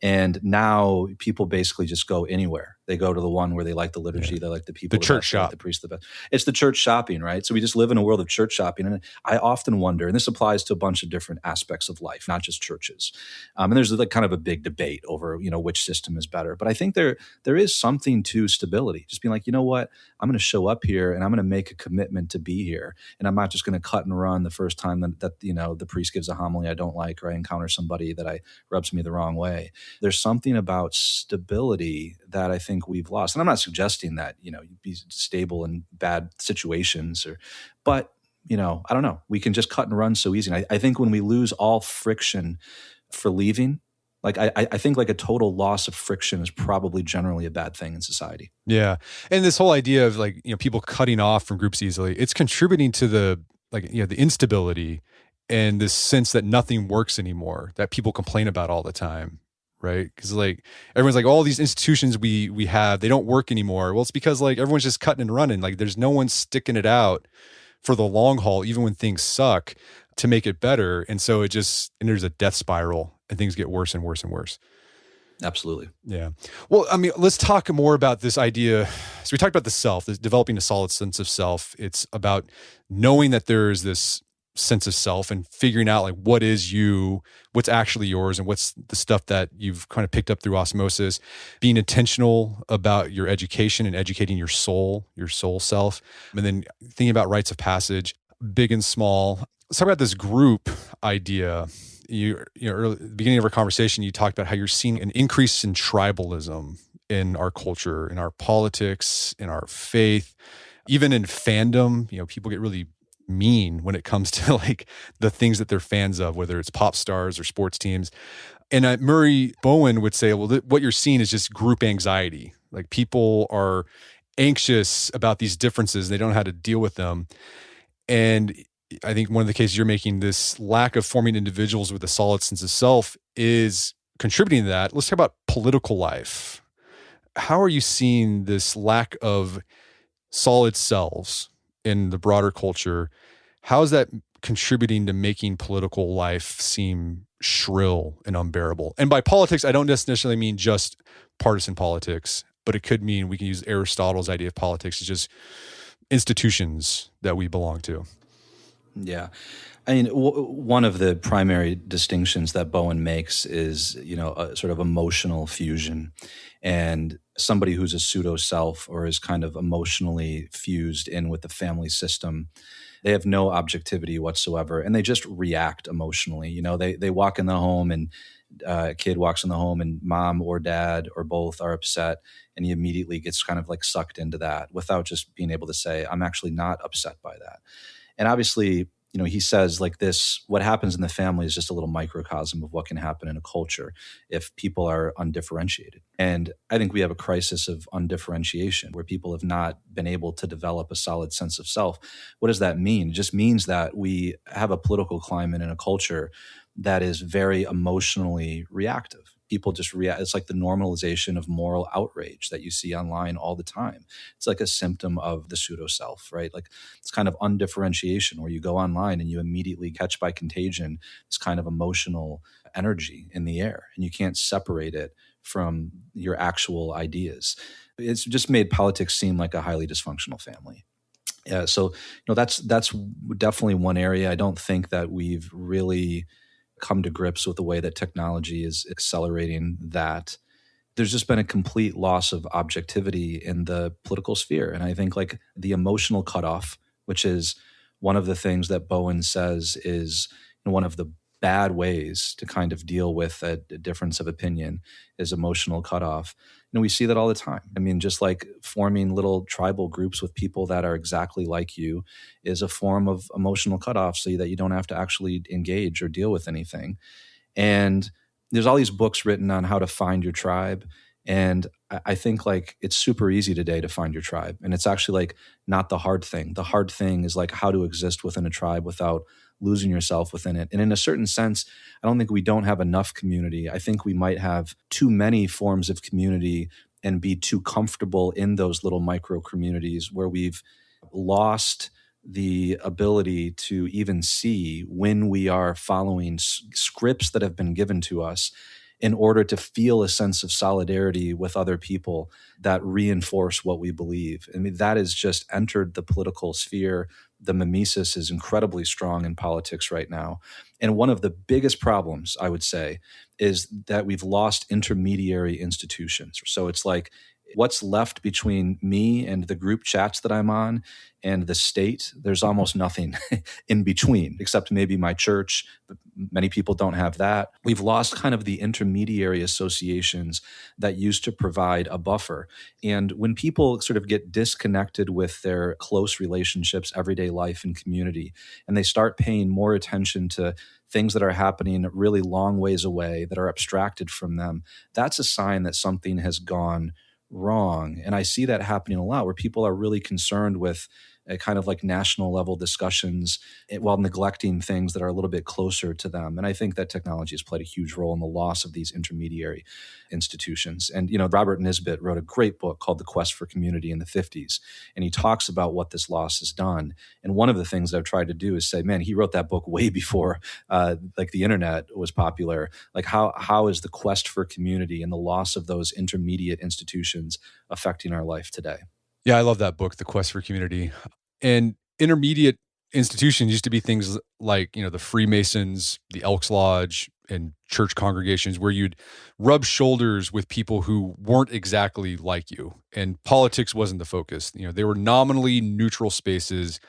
And now people basically just go anywhere. They go to the one where they like the liturgy, they like the people, the church shop, like the priest the best. It's the church shopping, right? So we just live in a world of church shopping. And I often wonder, and this applies to a bunch of different aspects of life, not just churches. And there's like kind of a big debate over, you know, which system is better. But I think there is something to stability. Just being like, you know what, I'm going to show up here and I'm going to make a commitment to be here. And I'm not just going to cut and run the first time that you know, the priest gives a homily I don't like, or I encounter somebody that rubs me the wrong way. There's something about stability that I think we've lost. And I'm not suggesting that, you know, you'd be stable in bad situations, but, you know, I don't know. We can just cut and run so easy. And I think when we lose all friction for leaving, like I think like a total loss of friction is probably generally a bad thing in society. Yeah. And this whole idea of like, you know, people cutting off from groups easily, it's contributing to the, like, you know, the instability and this sense that nothing works anymore, that people complain about all the time. Right? Because like everyone's like, all these institutions we have, they don't work anymore. Well, it's because like everyone's just cutting and running. Like there's no one sticking it out for the long haul, even when things suck, to make it better. And so it just, and there's a death spiral and things get worse and worse and worse. Absolutely. Yeah. Well, I mean, let's talk more about this idea. So we talked about the self, this developing a solid sense of self. It's about knowing that there is this sense of self and figuring out like what is you, what's actually yours, and what's the stuff that you've kind of picked up through osmosis. Being intentional about your education and educating your soul self, and then thinking about rites of passage, big and small. Let's talk about this group idea. Early, at the beginning of our conversation, you talked about how you're seeing an increase in tribalism in our culture, in our politics, in our faith, even in fandom. People get really mean when it comes to like the things that they're fans of, whether it's pop stars or sports teams. And Murray Bowen would say, well, what you're seeing is just group anxiety. Like people are anxious about these differences. They don't know how to deal with them. And I think one of the cases you're making, this lack of forming individuals with a solid sense of self is contributing to that. Let's talk about political life. How are you seeing this lack of solid selves in the broader culture? How is that contributing to making political life seem shrill and unbearable? And by politics, I don't necessarily mean just partisan politics, but it could mean, we can use Aristotle's idea of politics as just institutions that we belong to. Yeah. I mean, one of the primary distinctions that Bowen makes is, a sort of emotional fusion. And somebody who's a pseudo self or is kind of emotionally fused in with the family system, they have no objectivity whatsoever, and they just react emotionally. They walk in the home, and a kid walks in the home, and mom or dad or both are upset, and he immediately gets kind of like sucked into that without just being able to say, I'm actually not upset by that. And obviously, he says like this, what happens in the family is just a little microcosm of what can happen in a culture if people are undifferentiated. And I think we have a crisis of undifferentiation where people have not been able to develop a solid sense of self. What does that mean? It just means that we have a political climate and a culture that is very emotionally reactive. People just react. It's like the normalization of moral outrage that you see online all the time. It's like a symptom of the pseudo self, right? Like it's kind of undifferentiation where you go online and you immediately catch by contagion this kind of emotional energy in the air, and you can't separate it from your actual ideas. It's just made politics seem like a highly dysfunctional family. So that's definitely one area. I don't think that we've really come to grips with the way that technology is accelerating that. There's just been a complete loss of objectivity in the political sphere. And I think like the emotional cutoff, which is one of the things that Bowen says is one of the bad ways to kind of deal with a difference of opinion, is emotional cutoff. We see that all the time. I mean, just like forming little tribal groups with people that are exactly like you is a form of emotional cutoff so that you don't have to actually engage or deal with anything. And there's all these books written on how to find your tribe. And I think like it's super easy today to find your tribe. And it's actually like not the hard thing. The hard thing is like how to exist within a tribe without losing yourself within it. And in a certain sense, I don't think we don't have enough community. I think we might have too many forms of community and be too comfortable in those little micro communities where we've lost the ability to even see when we are following scripts that have been given to us in order to feel a sense of solidarity with other people that reinforce what we believe. I mean, that has just entered the political sphere. The mimesis is incredibly strong in politics right now. And one of the biggest problems, I would say, is that we've lost intermediary institutions. So it's like what's left between me and the group chats that I'm on and the state, there's almost nothing in between, except maybe my church. But many people don't have that. We've lost kind of the intermediary associations that used to provide a buffer. And when people sort of get disconnected with their close relationships, everyday life and community, and they start paying more attention to things that are happening really long ways away that are abstracted from them, that's a sign that something has gone wrong. And I see that happening a lot where people are really concerned with kind of like national level discussions while neglecting things that are a little bit closer to them. And I think that technology has played a huge role in the loss of these intermediary institutions. And, Robert Nisbet wrote a great book called The Quest for Community in the 50s. And he talks about what this loss has done. And one of the things I've tried to do is say, man, he wrote that book way before like the internet was popular. Like how is the quest for community and the loss of those intermediate institutions affecting our life today? Yeah, I love that book, The Quest for Community. And intermediate institutions used to be things like, the Freemasons, the Elks Lodge, and church congregations where you'd rub shoulders with people who weren't exactly like you. And politics wasn't the focus. They were nominally neutral spaces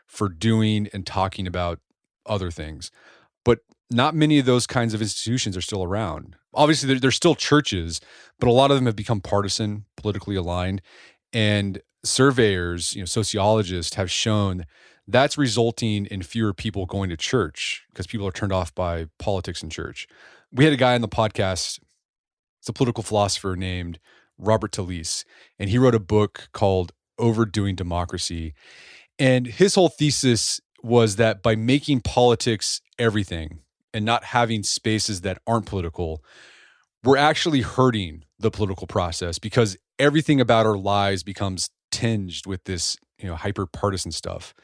for doing and talking about other things. But not many of those kinds of institutions are still around. Obviously, they're still churches, but a lot of them have become partisan, politically aligned. And surveyors, sociologists have shown that's resulting in fewer people going to church because people are turned off by politics in church. We had a guy on the podcast, it's a political philosopher named Robert Talisse, and he wrote a book called Overdoing Democracy. And his whole thesis was that by making politics everything and not having spaces that aren't political, we're actually hurting the political process because everything about our lives becomes tinged with this, hyper partisan stuff.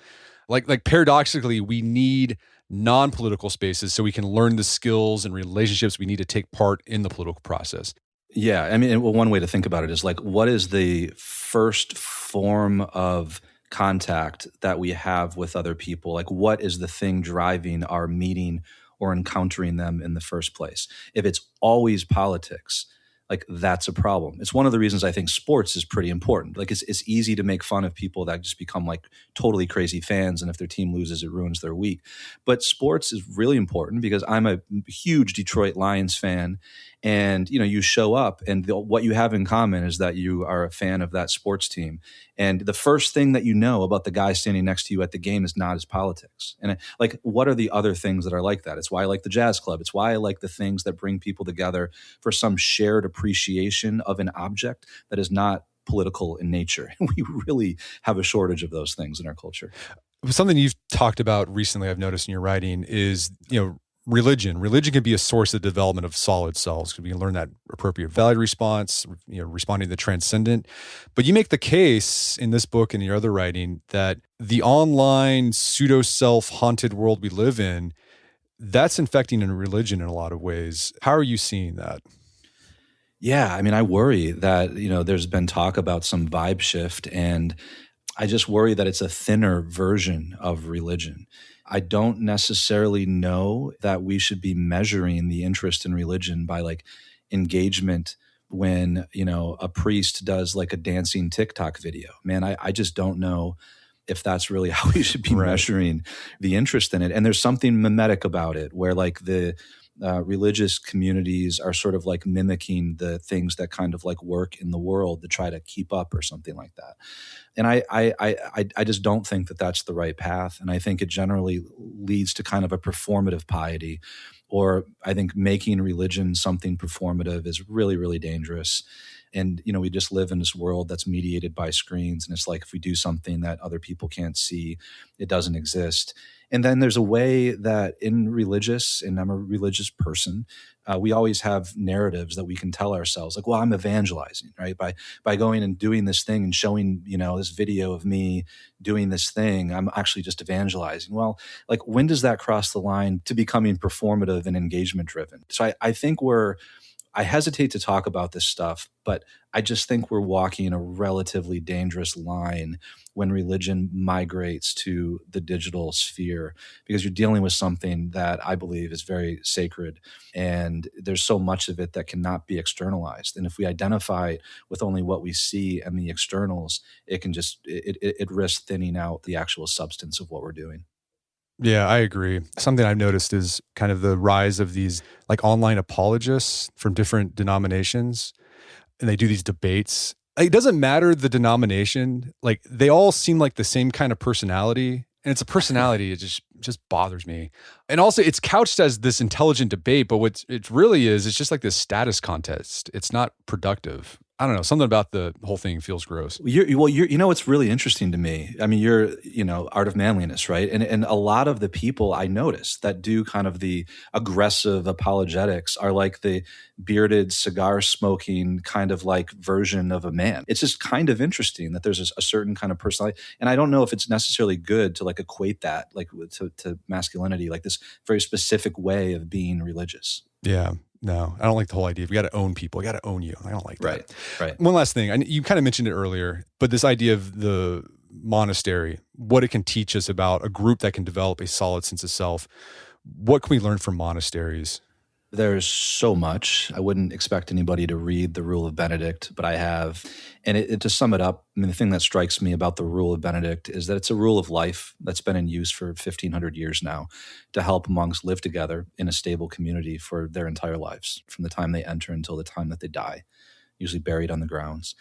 Like paradoxically, we need non-political spaces so we can learn the skills and relationships we need to take part in the political process. Yeah, I mean, one way to think about it is like, what is the first form of contact that we have with other people? Like, what is the thing driving our meeting or encountering them in the first place? If it's always politics, like that's a problem. It's one of the reasons I think sports is pretty important. Like it's easy to make fun of people that just become like totally crazy fans, and if their team loses, it ruins their week. But sports is really important because I'm a huge Detroit Lions fan, and you show up, and what you have in common is that you are a fan of that sports team. And the first thing that you know about the guy standing next to you at the game is not his politics. And like, what are the other things that are like that? It's why I like the jazz club. It's why I like the things that bring people together for some shared appreciation of an object that is not political in nature. And we really have a shortage of those things in our culture. Something you've talked about recently, I've noticed in your writing, is, religion. Religion can be a source of development of solid selves because we can learn that appropriate value response, responding to the transcendent. But you make the case in this book and your other writing that the online pseudo-self haunted world we live in, that's infecting in religion in a lot of ways. How are you seeing that? Yeah, I mean, I worry that, there's been talk about some vibe shift, and I just worry that it's a thinner version of religion. I don't necessarily know that we should be measuring the interest in religion by like engagement when, a priest does like a dancing TikTok video. Man, I just don't know if that's really how we should be measuring the interest in it. And there's something mimetic about it where like the religious communities are sort of like mimicking the things that kind of like work in the world to try to keep up or something like that. And I just don't think that that's the right path. And I think it generally leads to kind of a performative piety, or I think making religion something performative is really, really dangerous. And, we just live in this world that's mediated by screens. And it's like, if we do something that other people can't see, it doesn't exist. And then there's a way that and I'm a religious person, we always have narratives that we can tell ourselves, like, well, I'm evangelizing, right? By going and doing this thing and showing, this video of me doing this thing, I'm actually just evangelizing. Well, like, when does that cross the line to becoming performative and engagement driven? So I think I hesitate to talk about this stuff, but I just think we're walking a relatively dangerous line when religion migrates to the digital sphere, because you're dealing with something that I believe is very sacred, and there's so much of it that cannot be externalized. And if we identify with only what we see and the externals, it can just it risks thinning out the actual substance of what we're doing. Yeah, I agree. Something I've noticed is kind of the rise of these like online apologists from different denominations, and they do these debates. It doesn't matter the denomination. Like, they all seem like the same kind of personality, and it's a personality. It just bothers me. And also, it's couched as this intelligent debate, but what it really is, it's just like this status contest. It's not productive. I don't know, something about the whole thing feels gross. What's really interesting to me. I mean, you're, Art of Manliness, right? And a lot of the people I notice that do kind of the aggressive apologetics are like the bearded, cigar smoking kind of like version of a man. It's just kind of interesting that there's a certain kind of personality. And I don't know if it's necessarily good to like equate that like to masculinity, like this very specific way of being religious. Yeah. No, I don't like the whole idea. We got to own people. We got to own you. I don't like that. Right. One last thing. You kind of mentioned it earlier, but this idea of the monastery, what it can teach us about a group that can develop a solid sense of self. What can we learn from monasteries? There's so much. I wouldn't expect anybody to read the Rule of Benedict, but I have. And to sum it up, I mean, the thing that strikes me about the Rule of Benedict is that it's a rule of life that's been in use for 1,500 years now to help monks live together in a stable community for their entire lives, from the time they enter until the time that they die, usually buried on the grounds.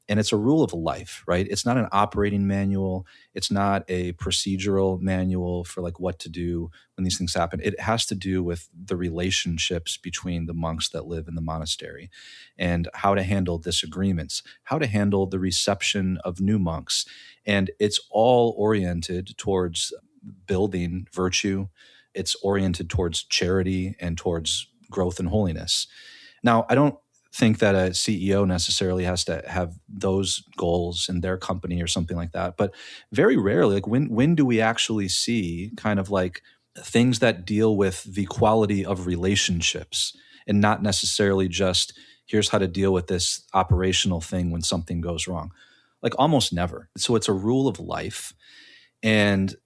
And it's a rule of life, right? It's not an operating manual. It's not a procedural manual for like what to do when these things happen. It has to do with the relationships between the monks that live in the monastery and how to handle disagreements, how to handle the reception of new monks. And it's all oriented towards building virtue. It's oriented towards charity and towards growth and holiness. Now, I don't think that a CEO necessarily has to have those goals in their company or something like that. But very rarely, like when do we actually see kind of like things that deal with the quality of relationships and not necessarily just here's how to deal with this operational thing when something goes wrong? Like almost never. So it's a rule of life. And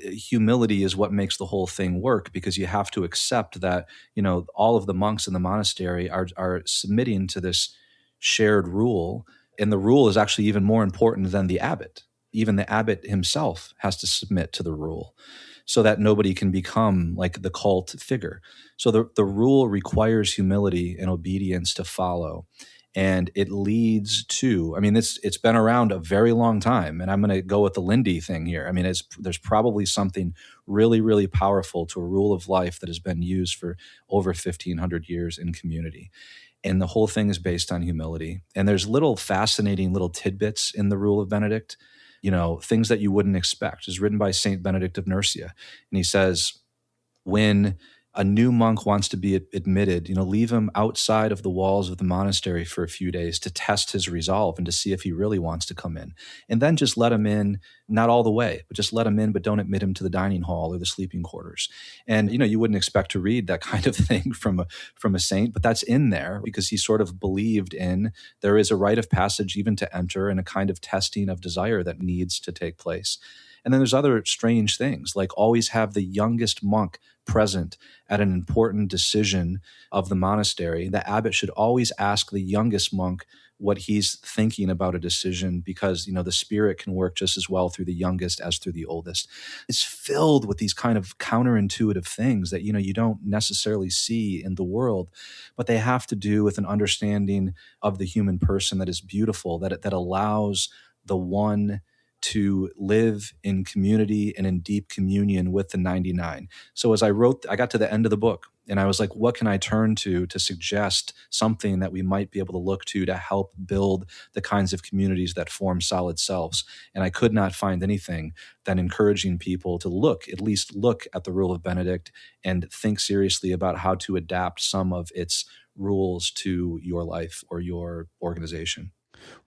humility is what makes the whole thing work, because you have to accept that, all of the monks in the monastery are submitting to this shared rule. And the rule is actually even more important than the abbot. Even the abbot himself has to submit to the rule so that nobody can become like the cult figure. So the rule requires humility and obedience to follow. And it leads to, I mean, it's been around a very long time. And I'm going to go with the Lindy thing here. I mean, there's probably something really, really powerful to a rule of life that has been used for over 1,500 years in community. And the whole thing is based on humility. And there's fascinating little tidbits in the Rule of Benedict, things that you wouldn't expect. It's written by Saint Benedict of Nursia. And he says, when a new monk wants to be admitted, leave him outside of the walls of the monastery for a few days to test his resolve and to see if he really wants to come in. And then just let him in, not all the way, but just let him in, but don't admit him to the dining hall or the sleeping quarters. And, you wouldn't expect to read that kind of thing from a saint, but that's in there because he sort of believed in there is a rite of passage even to enter and a kind of testing of desire that needs to take place. And then there's other strange things, like always have the youngest monk present at an important decision of the monastery. The abbot should always ask the youngest monk what he's thinking about a decision because, the spirit can work just as well through the youngest as through the oldest. It's filled with these kind of counterintuitive things that, you don't necessarily see in the world, but they have to do with an understanding of the human person that is beautiful, that allows the one to live in community and in deep communion with the 99. So as I got to the end of the book and I was like, what can I turn to suggest something that we might be able to look to help build the kinds of communities that form solid selves? And I could not find anything than encouraging people to at least look at the Rule of Benedict and think seriously about how to adapt some of its rules to your life or your organization.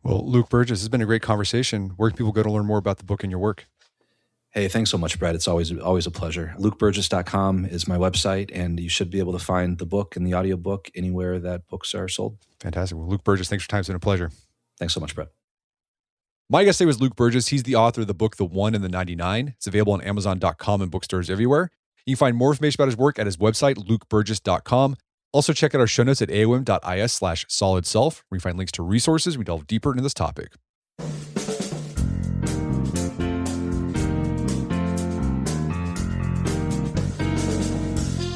Well, Luke Burgis, it's been a great conversation. Where can people go to learn more about the book and your work? Hey, thanks so much, Brett. It's always a pleasure. LukeBurgis.com is my website, and you should be able to find the book and the audiobook anywhere that books are sold. Fantastic. Well, Luke Burgis, thanks for your time. It's been a pleasure. Thanks so much, Brett. My guest today was Luke Burgis. He's the author of the book, The One and the 99. It's available on Amazon.com and bookstores everywhere. You can find more information about his work at his website, lukeburgis.com. Also, check out our show notes at aom.is/solidself, where you find links to resources. We delve deeper into this topic.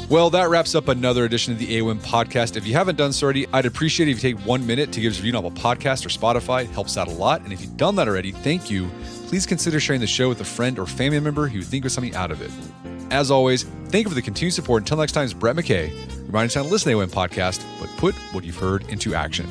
Well, that wraps up another edition of the AOM podcast. If you haven't done so already, I'd appreciate it if you take 1 minute to give us a review on Apple Podcast or Spotify. It helps out a lot. And if you've done that already, thank you. Please consider sharing the show with a friend or family member who you think was something out of it. As always, thank you for the continued support. Until next time, it's Brett McKay, reminding you to listen to the AOM podcast, but put what you've heard into action.